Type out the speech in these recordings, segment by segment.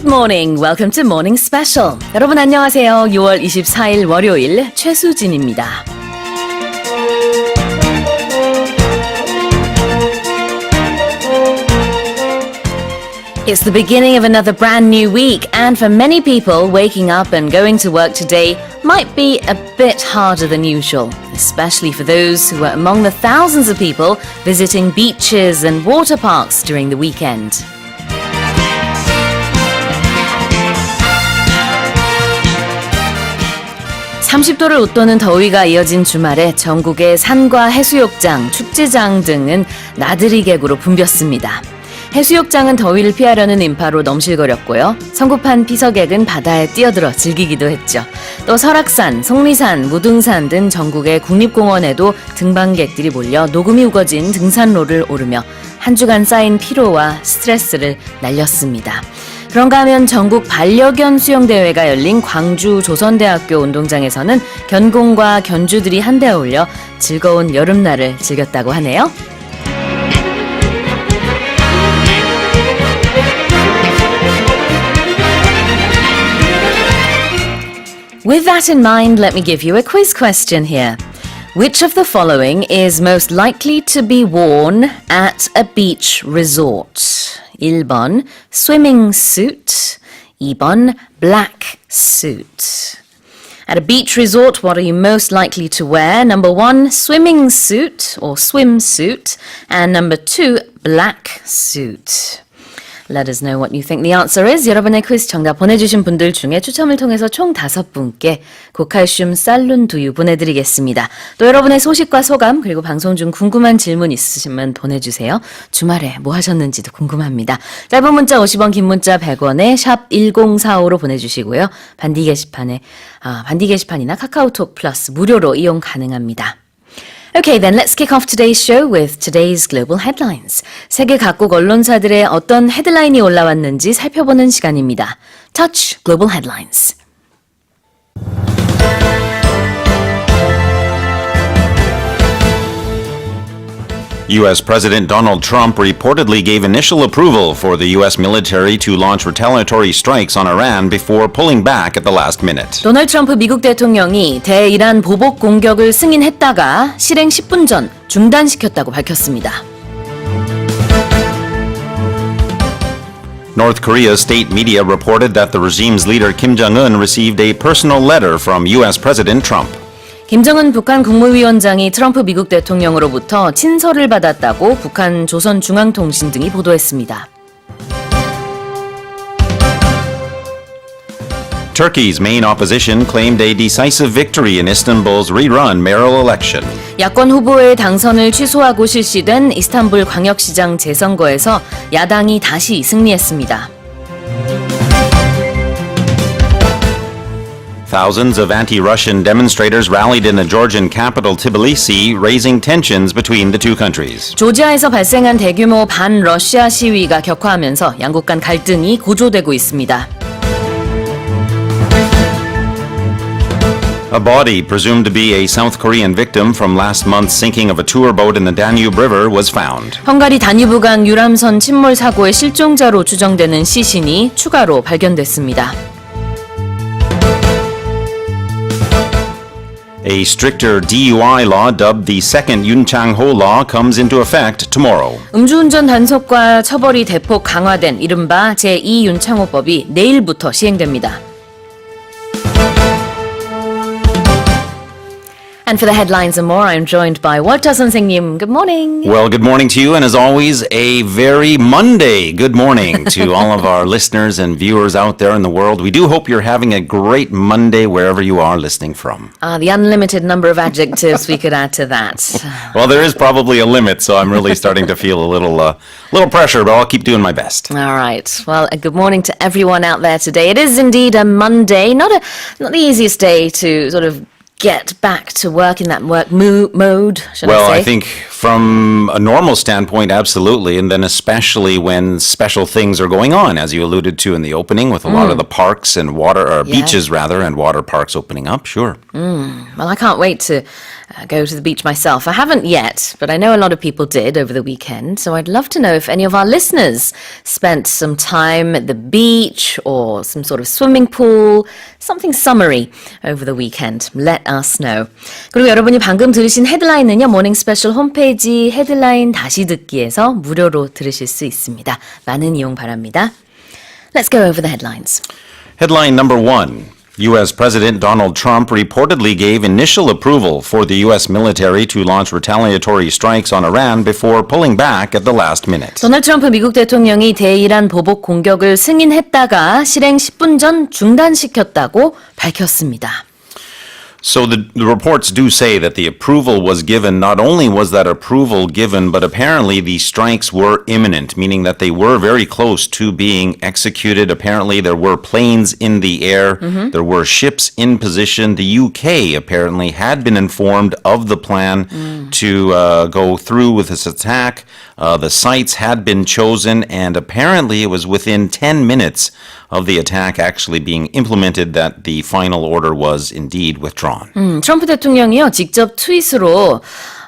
Good morning. Welcome to Morning Special. 여러분 안녕하세요. 6월 24일 월요일 최수진입니다. It's the beginning of another brand new week, and for many people, waking up and going to work today might be a bit harder than usual, especially for those who are among the thousands of people visiting beaches and water parks during the weekend. (30도를 웃도는 더위가 이어진 주말에 전국의 산과 해수욕장, 축제장 등은 나들이 객으로 붐볐습니다. 해수욕장은 더위를 피하려는 인파로 넘실거렸고요. 성급한 피서객은 바다에 뛰어들어 즐기기도 했죠. 또 설악산, 속리산, 무등산 등 전국의 국립공원에도 등반객들이 몰려 녹음이 우거진 등산로를 오르며 한 주간 쌓인 피로와 스트레스를 날렸습니다. 그런가 하면 전국 반려견 수영대회가 열린 광주 조선대학교 운동장에서는 견공과 견주들이 한데 어울려 즐거운 여름날을 즐겼다고 하네요. With that in mind, let me give you a quiz question here. Which of the following is most likely to be worn at a beach resort? 1번 swimming suit, 2번 black suit. At a beach resort, what are you most likely to wear? Number 1, swimming suit or swimsuit, and number 2, black suit. Let us know what you think the answer is. 여러분의 퀴즈 정답 보내주신 분들 중에 추첨을 통해서 총 5분께 고칼슘 쌀룬 두유 보내드리겠습니다. 또 여러분의 소식과 소감 그리고 방송 중 궁금한 질문 있으시면 보내주세요. 주말에 뭐 하셨는지도 궁금합니다. 짧은 문자 50원, 긴 문자 100원에 샵 1045로 보내주시고요. 반디 게시판이나 카카오톡 플러스 무료로 이용 가능합니다. Okay, then let's kick off today's show with today's global headlines. 세계 각국 언론사들의 어떤 헤드라인이 올라왔는지 살펴보는 시간입니다. Touch Global Headlines. U.S. President Donald Trump reportedly gave initial approval for the U.S. military to launch retaliatory strikes on Iran before pulling back at the last minute. 도널드 트럼프 미국 대통령이 대이란 보복 공격을 승인했다가 실행 10분 전 중단시켰다고 밝혔습니다. North Korea's state media reported that the regime's leader Kim Jong-un received a personal letter from U.S. President Trump. 김정은 북한 국무위원장이 트럼프 미국 대통령으로부터 친서를 받았다고 북한 조선중앙통신 등이 보도했습니다. Turkey's main opposition claimed a decisive victory in Istanbul's rerun mayoral election. 야권 후보의 당선을 취소하고 실시된 이스탄불 광역시장 재선거에서 야당이 다시 승리했습니다. Thousands of anti-Russian demonstrators rallied in the Georgian capital Tbilisi, raising tensions between the two countries. 조지아에서 발생한 대규모 반러시아 시위가 격화하면서 양국 간 갈등이 고조되고 있습니다. A body presumed to be a South Korean victim from last month's sinking of a tour boat in the Danube River was found. 헝가리 다뉴브강 유람선 침몰 사고의 실종자로 추정되는 시신이 추가로 발견됐습니다. A stricter DUI law dubbed the second Yunchang-ho law comes into effect tomorrow. 음주운전 단속과 처벌이 대폭 강화된 이른바 제2윤창호법이 내일부터 시행됩니다. And for the headlines and more, I'm joined by 월터 선생님. Good morning. Well, good morning to you, and as always, a very Monday good morning to all of our listeners and viewers out there in the world. We do hope you're having a great Monday wherever you are listening from. The unlimited number of adjectives we could add to that. Well, there is probably a limit, so I'm really starting to feel a little pressure, but I'll keep doing my best. All right. Well, good morning to everyone out there today. It is indeed a Monday, not the easiest day to sort of get back to work in that work mode, shall I say? Well, I think From a normal standpoint, absolutely, and then especially when special things are going on, as you alluded to in the opening, with a lot of the parks and beaches rather, and water parks opening up, sure. Well, I can't wait to go to the beach myself. I haven't yet, but I know a lot of people did over the weekend, so I'd love to know if any of our listeners spent some time at the beach or some sort of swimming pool, something summery over the weekend. Let us know. 그리고 여러분이 방금 들으신 헤드라인은요, 모닝 스페셜 홈페이지 헤드라인 다시 듣기에서 무료로 들으실 수 있습니다. 많은 이용 바랍니다. Let's go over the headlines. Headline number 1. U.S. President Donald Trump reportedly gave initial approval for the U.S. military to launch retaliatory strikes on Iran before pulling back at the last minute. 도널드 트럼프 미국 대통령이 대이란 보복 공격을 승인했다가 실행 10분 전 중단시켰다고 밝혔습니다. So the reports do say that the approval was given. Not only was that approval given, but apparently the strikes were imminent, meaning that they were very close to being executed. Apparently there were planes in the air. There were ships in position. The UK apparently had been informed of the plan to go through with this attack. The sites had been chosen, and apparently it was within 10 minutes of the attack actually being implemented that the final order was indeed withdrawn. 트럼프 대통령이요, 직접 트윗으로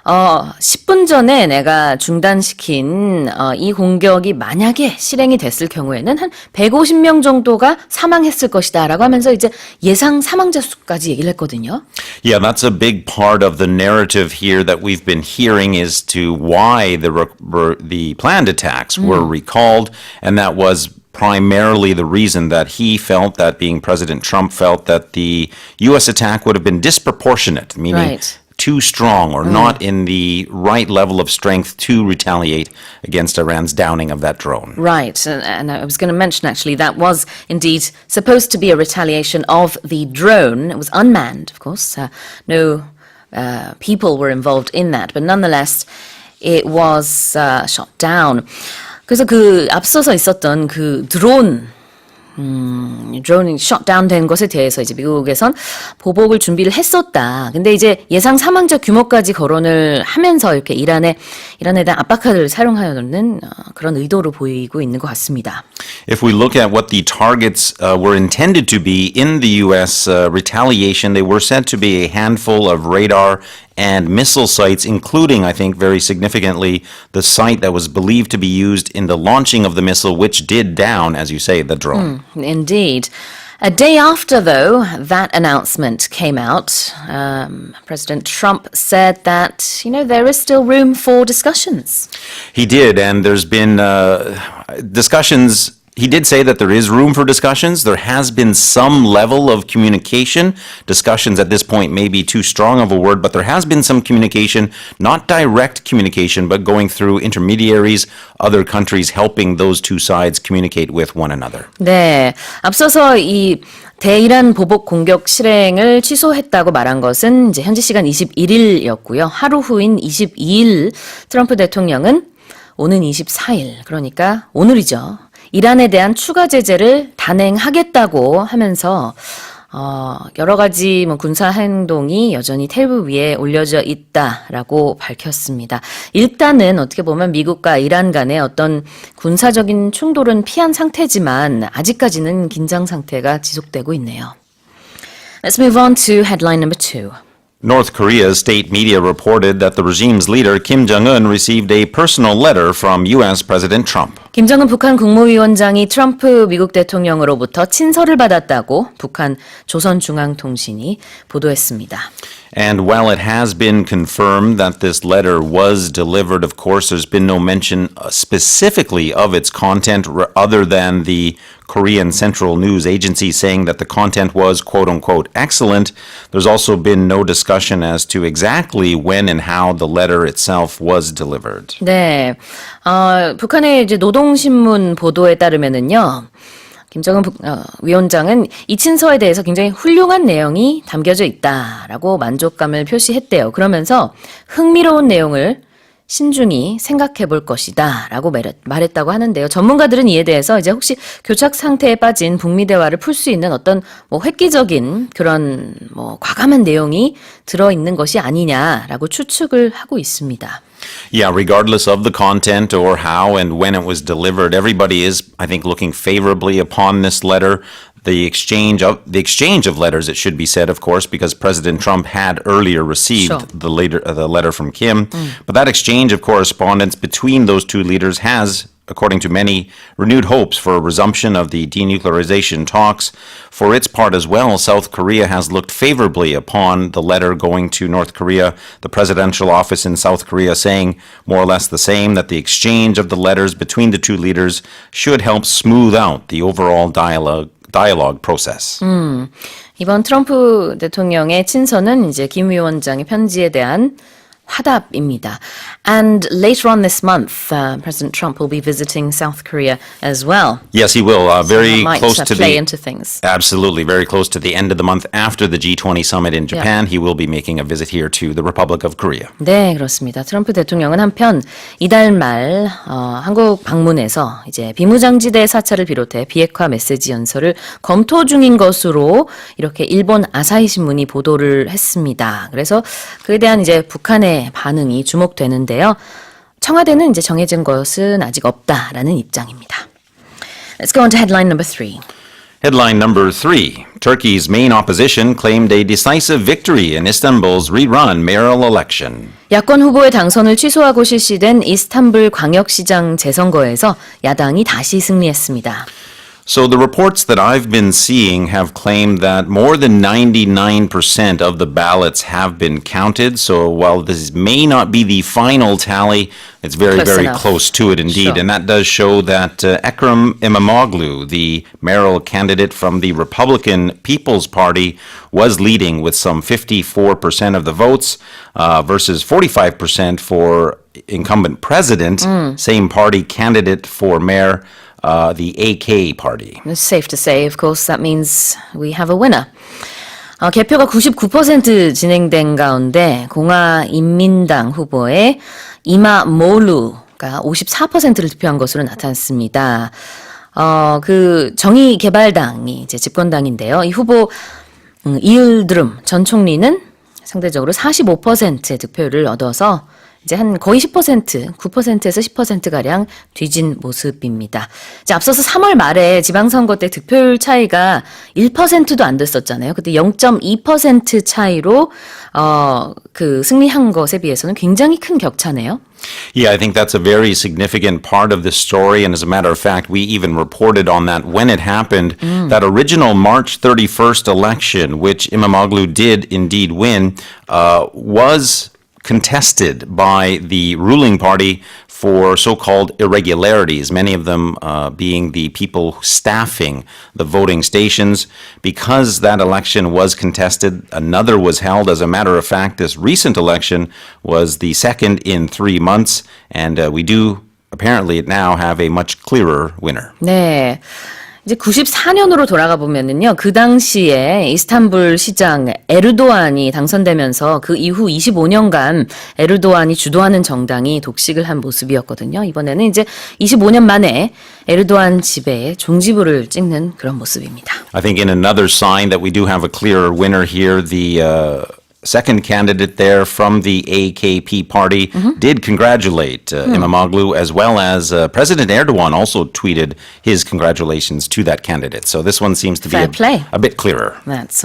10분 전에 내가 중단시킨 이 공격이 만약에 실행이 됐을 경우에는 한 150명 정도가 사망했을 것이다 라고 하면서 이제 예상 사망자 수까지 얘기를 했거든요. Yeah, that's a big part of the narrative here that we've been hearing as to why the planned attacks were recalled, and that was primarily the reason that he felt, that being President Trump felt, that the U.S. attack would have been disproportionate, meaning too strong or not in the right level of strength to retaliate against Iran's downing of that drone. Right, and I was going to mention actually that was indeed supposed to be a retaliation of the drone. It was unmanned, of course. No people were involved in that, but nonetheless, it was shot down. 그래서 그 앞서서 있었던 그 드론이 셧다운 된 것에 대해서 이제 미국에선 보복을 준비를 했었다. 근데 이제 예상 사망자 규모까지 거론을 하면서 이렇게 이란에 대한 압박카드를 사용하려는 그런 의도로 보이고 있는 것 같습니다. If we look at what the targets were intended to be in the U.S. Retaliation, they were said to be a handful of radar and missile sites, including, I think, very significantly, the site that was believed to be used in the launching of the missile, which did down, as you say, the drone. Indeed. A day after, though, that announcement came out, President Trump said that, there is still room for discussions. He did, and there's been discussions. He did say that there is room for discussions. There has been some level of communication. Discussions at this point may be too strong of a word, but there has been some communication, not direct communication, but going through intermediaries, other countries helping those two sides communicate with one another. 네, 앞서서 이 대이란 보복 공격 실행을 취소했다고 말한 것은 이제 현지 시간 21일이었고요. 하루 후인 22일 트럼프 대통령은 오는 24일, 그러니까 오늘이죠. 이란에 대한 추가 제재를 단행하겠다고 하면서 여러 가지 군사 행동이 여전히 테이블 위에 올려져 있다라고 밝혔습니다. 일단은 어떻게 보면 미국과 이란 간의 어떤 군사적인 충돌은 피한 상태지만 아직까지는 긴장 상태가 지속되고 있네요. Let's move on to headline number 2. North Korea's state media reported that the regime's leader Kim Jong-un received a personal letter from U.S. President Trump. 김정은 북한 국무위원장이 트럼프 미국 대통령으로부터 친서를 받았다고 북한 조선중앙통신이 보도했습니다. And while it has been confirmed that this letter was delivered, of course, there's been no mention specifically of its content other than the Korean Central News Agency saying that the content was quote-unquote excellent. There's also been no discussion as to exactly when and how the letter itself was delivered. 네, 북한의 이제 노동신문 보도에 따르면은요. 김정은 위원장은 이 친서에 대해서 굉장히 훌륭한 내용이 담겨져 있다라고 만족감을 표시했대요. 그러면서 흥미로운 내용을 신중히 생각해 볼 것이다 라고 말했다고 하는데요. 전문가들은 이에 대해서 이제 혹시 교착 상태에 빠진 북미 대화를 풀 수 있는 어떤 획기적인 그런 과감한 내용이 들어있는 것이 아니냐라고 추측을 하고 있습니다. Yeah, regardless of the content or how and when it was delivered, everybody is, I think, looking favorably upon this letter. The exchange of letters, it should be said, of course, because President Trump had earlier received Sure. the letter from Kim. But that exchange of correspondence between those two leaders has, according to many, renewed hopes for a resumption of the denuclearization talks. For its part as well, South Korea has looked favorably upon the letter going to North Korea, the presidential office in South Korea saying more or less the same, that the exchange of the letters between the two leaders should help smooth out the overall dialogue process. 이번 트럼프 대통령의 친서는 이제 김 위원장의 편지에 대한 화답입니다. And later on this month, President Trump will be visiting South Korea as well. Yes, he will. Very That might close to play the into things. Absolutely, very close to the end of the month after the G20 summit in Japan. He will be making a visit here to the Republic of Korea. 네, 그렇습니다. 트럼프 대통령은 한편 이달 말 한국 방문해서 이제 비무장지대 사찰을 비롯해 비핵화 메시지 연설을 검토 중인 것으로 이렇게 일본 아사히 신문이 보도를 했습니다. 그래서 그에 대한 이제 북한의 반응이 주목되는데요. 청와대는 이제 정해진 것은 아직 없다라는 입장입니다. Let's go on to headline number 3. Headline number 3. Turkey's main opposition claimed a decisive victory in Istanbul's rerun mayoral election. 야권 후보의 당선을 취소하고 실시된 이스탄불 광역시장 재선거에서 야당이 다시 승리했습니다. So the reports that I've been seeing have claimed that more than 99% of the ballots have been counted. So while this may not be the final tally, it's very, Close very enough. close to it indeed. Sure. And that does show that Ekrem İmamoğlu, the mayoral candidate from the Republican People's Party, was leading with some 54% of the votes versus 45% for incumbent president, same party candidate for mayor, the AK party. It's safe to say, of course, that means we have a winner. 개표가 99% 진행된 가운데 공화인민당 후보의 이마모루가 54%를 득표한 것으로 나타났습니다. 그 정의개발당이 이제 집권당인데요. 이 후보 이을드름 전 총리는 상대적으로 45%의 득표율을 얻어서 이제 한 거의 10%, 9%에서 10%가량 뒤진 모습입니다. 이제 앞서서 3월 말에 지방선거 때 득표율 차이가 1%도 안 됐었잖아요. 그때 0.2% 차이로 그 승리한 것에 비해서는 굉장히 큰 격차네요. Yeah, I think that's a very significant part of this story. And as a matter of fact, we even reported on that when it happened. That original March 31st election, which İmamoğlu did indeed win, was contested by the ruling party for so-called irregularities, many of them being the people staffing the voting stations. Because that election was contested, another was held. As a matter of fact, this recent election was the second in 3 months, and we do apparently now have a much clearer winner. 네. 이제 94년으로 돌아가 보면은요, 그 당시에 이스탄불 시장 에르도안이 당선되면서 그 이후 25년간 에르도안이 주도하는 정당이 독식을 한 모습이었거든요. 이번에는 이제 25년 만에 에르도안 지배에 종지부를 찍는 그런 모습입니다. I think in another sign that we do have a clearer winner here, the second candidate there from the AKP party did congratulate İmamoğlu, as well as President Erdogan also tweeted his congratulations to that candidate. So this one seems to be Fair play. a bit clearer. That's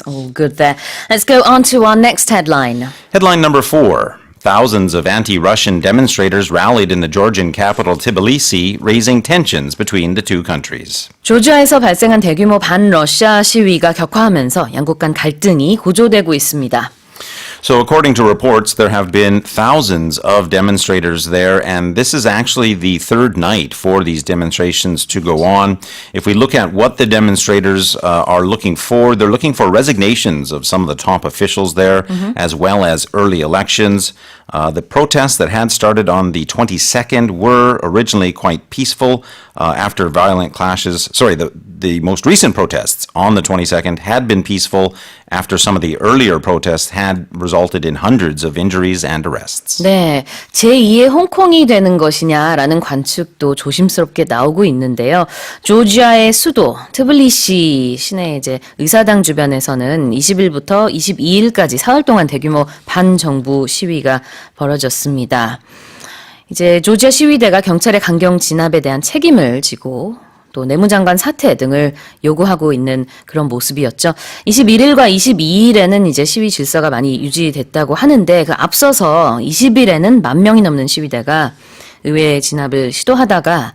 all good there. Let's go on to our next headline. Headline number 4. Thousands of anti-Russian demonstrators rallied in the Georgian capital Tbilisi, raising tensions between the two countries. 조지아에서 발생한 대규모 반러시아 시위가 격화하면서 양국 간 갈등이 고조되고 있습니다. So according to reports, there have been thousands of demonstrators there, and this is actually the third night for these demonstrations to go on. If we look at what the demonstrators are looking for, they're looking for resignations of some of the top officials there, as well as early elections. The protests that had started on the 22nd were originally quite peaceful after violent clashes. Sorry, the most recent protests on the 22nd had been peaceful after some of the earlier protests had resulted in hundreds of injuries and arrests. 네, 제2의 홍콩이 되는 것이냐라는 관측도 조심스럽게 나오고 있는데요. 조지아의 수도 트빌리시 시내 이제 의사당 주변에서는 20일부터 22일까지 사흘 동안 대규모 반정부 시위가 벌어졌습니다. 이제 조지아 시위대가 경찰의 강경 진압에 대한 책임을 지고 또 내무장관 사퇴 등을 요구하고 있는 그런 모습이었죠. 21일과 22일에는 이제 시위 질서가 많이 유지됐다고 하는데 그 앞서서 20일에는 10,000명이 넘는 시위대가 의회 진압을 시도하다가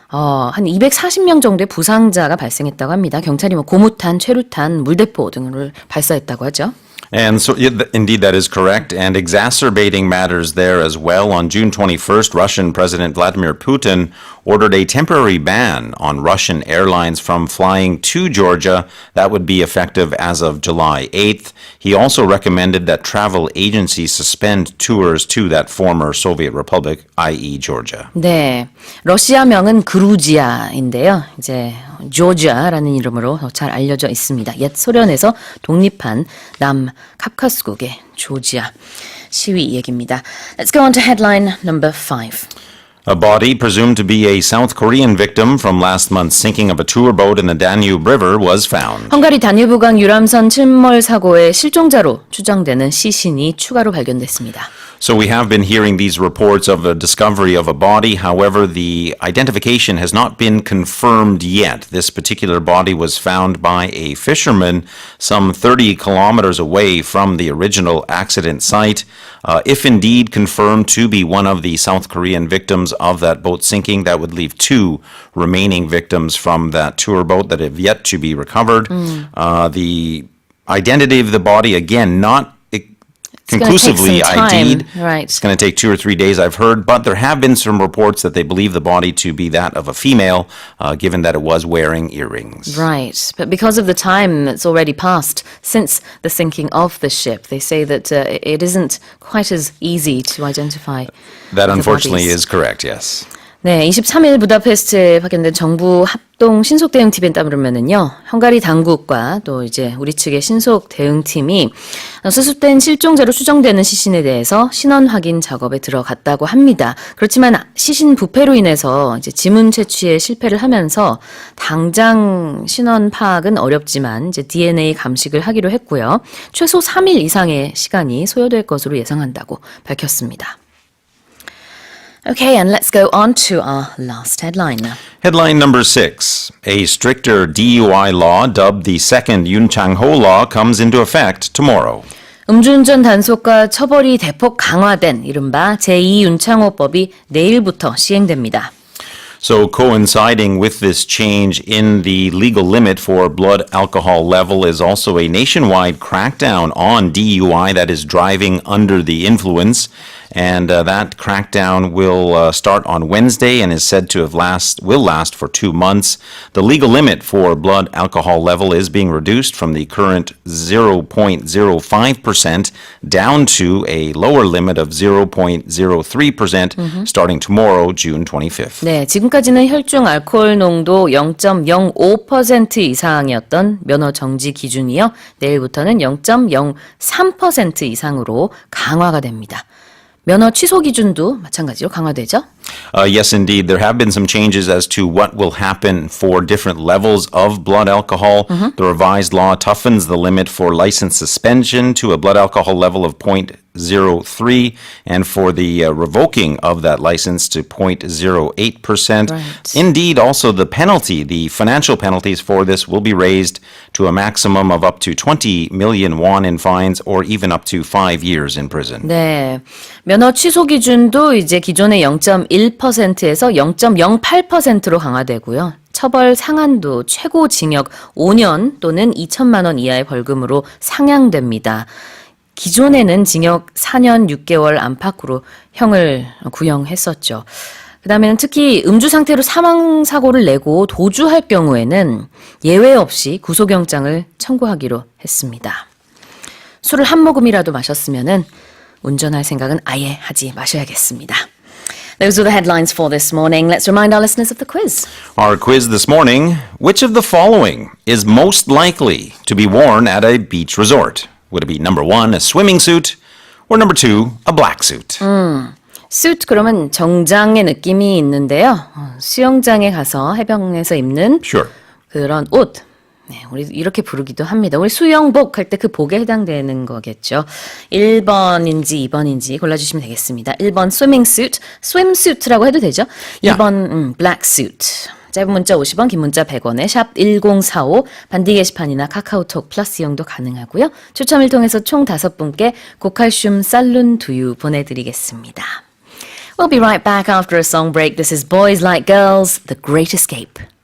한 240명 정도의 부상자가 발생했다고 합니다. 경찰이 고무탄, 최루탄, 물대포 등을 발사했다고 하죠. And so, indeed, that is correct. And exacerbating matters there as well, on June 21st, Russian President Vladimir Putin ordered a temporary ban on Russian airlines from flying to Georgia. That would be effective as of July 8th. He also recommended that travel agencies suspend tours to that former Soviet republic, i.e. Georgia. 네, 러시아명은 그루지아인데요. 이제 조지아라는 이름으로 잘 알려져 있습니다. 옛 소련에서 독립한 남카카스국의 조지아 시위 얘기입니다. Let's go on to headline number 5. A body presumed to be a South Korean victim from last month's sinking of a tour boat in the Danube River was found. 헝가리 다뉴브강 유람선 침몰 사고의 실종자로 추정되는 시신이 추가로 발견됐습니다. So we have been hearing these reports of the discovery of a body. However, the identification has not been confirmed yet. This particular body was found by a fisherman some 30 kilometers away from the original accident site. If indeed confirmed to be one of the South Korean victims of that boat sinking, that would leave 2 remaining victims from that tour boat that have yet to be recovered. The identity of the body, again, not conclusively ID'd. Right. It's going to take 2 or 3 days, I've heard, but there have been some reports that they believe the body to be that of a female, given that it was wearing earrings. Right, but because of the time that's already passed since the sinking of the ship, they say that it isn't quite as easy to identify. That unfortunately is correct, yes. 네, 23일 부다페스트에 파견된 정부 합동 신속 대응팀에 따르면은요, 헝가리 당국과 또 이제 우리 측의 신속 대응팀이 수습된 실종자로 추정되는 시신에 대해서 신원 확인 작업에 들어갔다고 합니다. 그렇지만 시신 부패로 인해서 이제 지문 채취에 실패를 하면서 당장 신원 파악은 어렵지만 이제 DNA 감식을 하기로 했고요. 최소 3일 이상의 시간이 소요될 것으로 예상한다고 밝혔습니다. Okay, and let's go on to our last headline. Headline number 6. A stricter DUI law dubbed the second Yoon Chang-ho law comes into effect tomorrow. 음주운전 단속과 처벌이 대폭 강화된 이른바 제2윤창호법이 내일부터 시행됩니다. So coinciding with this change in the legal limit for blood alcohol level is also a nationwide crackdown on DUI, that is driving under the influence. And that crackdown will start on Wednesday and is said to will last for 2 months. The legal limit for blood alcohol level is being reduced from the current 0.05% down to a lower limit of 0.03% starting tomorrow, June 25th. 네, 지금까지는 혈중 알코올 농도 0.05% 이상이었던 면허 정지 기준이요. 내일부터는 0.03% 이상으로 강화가 됩니다. 면허 취소 기준도 마찬가지로 강화되죠? Yes, indeed. There have been some changes as to what will happen for different levels of blood alcohol. The revised law toughens the limit for license suspension to a blood alcohol level of 0.03 and for the revoking of that license to 0.08%. Right. Indeed, also the financial penalties for this will be raised to a maximum of up to 20 million won in fines or even up to 5 years in prison. 네, 면허 취소 기준도 이제 기존의 0.1%에서 0.08%로 강화되고요. 처벌 상한도 최고 징역 5년 또는 2천만 원 이하의 벌금으로 상향됩니다. 기존에는 징역 4년 6개월 안팎으로 형을 구형했었죠. 그 다음에는 특히 음주 상태로 사망사고를 내고 도주할 경우에는 예외 없이 구속영장을 청구하기로 했습니다. 술을 한 모금이라도 마셨으면은 운전할 생각은 아예 하지 마셔야겠습니다. Those are the headlines for this morning. Let's remind our listeners of the quiz. Our quiz this morning, which of the following is most likely to be worn at a beach resort? Would it be number 1, a swimming suit, or number 2, a black suit? suit 그러면 정장의 느낌이 있는데요. 수영장에 가서 해변에서 입는 Sure. 그런 옷. 네, 우리 이렇게 부르기도 합니다. 우리 수영복 할 때 그 복에 해당되는 거겠죠. 1번인지 2번인지 골라주시면 되겠습니다. 1번 swimming suit, swimsuit라고 해도 되죠. Yeah. 2번 black suit. 짧은 문자 50원, 긴 문자 100원에 샵 1045 반디 게시판이나 카카오톡 플러스 이용도 가능하고요. 추첨을 통해서 총 5분께 고칼슘 살룬 두유 보내드리겠습니다. We'll be right back after a song break. This is Boys Like Girls, The Great Escape.